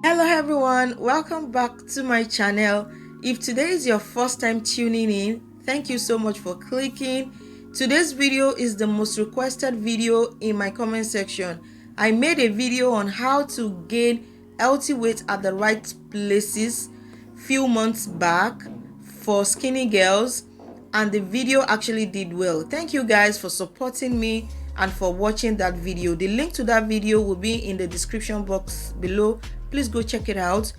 Hello everyone, welcome back to my channel. If today is your first time tuning in, thank you so much for clicking. Today's video is the most requested video in my comment section. I made a video on how to gain healthy weight at the right places few months back for skinny girls, and the video actually did well. Thank you guys for supporting me and for watching that video. The link to that video will be in the description box below. Please go check it out.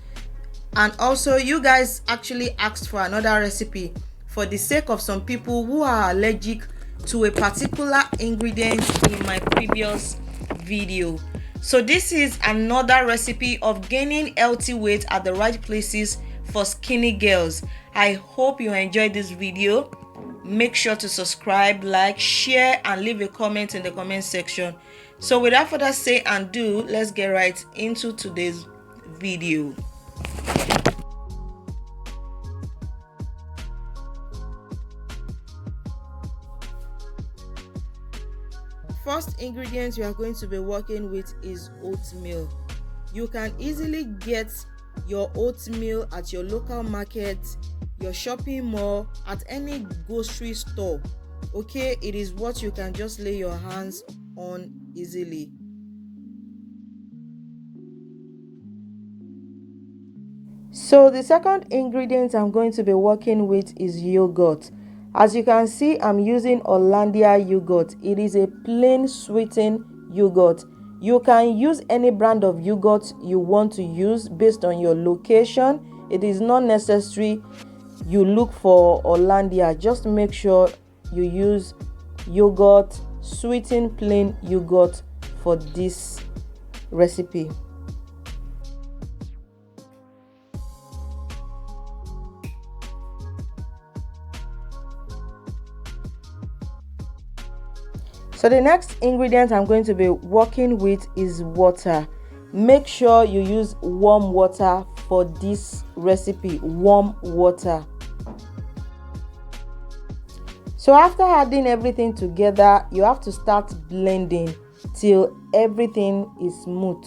And also, you guys actually asked for another recipe for the sake of some people who are allergic to a particular ingredient in my previous video. So this is another recipe of gaining healthy weight at the right places for skinny girls. I hope you enjoyed this video. Make sure to subscribe, like, share, and leave a comment in the comment section. So without further say and do, let's get right into today's video. First ingredient you are going to be working with is oatmeal. You can easily get your oatmeal at your local market, your shopping mall, at any grocery store. Okay, it is what you can just lay your hands on easily. So the second ingredient I'm going to be working with is yogurt. As you can see, I'm using Hollandia yogurt. It is a plain sweetened yogurt. You can use any brand of yogurt you want to use based on your location. It is not necessary you look for Hollandia. Just make sure you use yogurt, sweetened plain yogurt for this recipe. So the next ingredient I'm going to be working with is water. Make sure you use warm water for this recipe, warm water. So after adding everything together, you have to start blending till everything is smooth.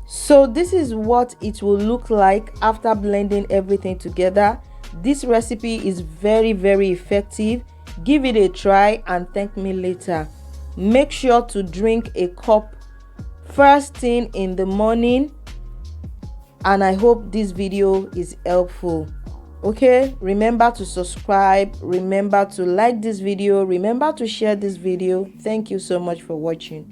So this is what it will look like after blending everything together. This recipe is very effective. Give it a try and thank me later. Make sure to drink a cup first thing in the morning, and I hope this video is helpful. Okay, remember to subscribe, remember to like this video, remember to share this video. Thank you so much for watching.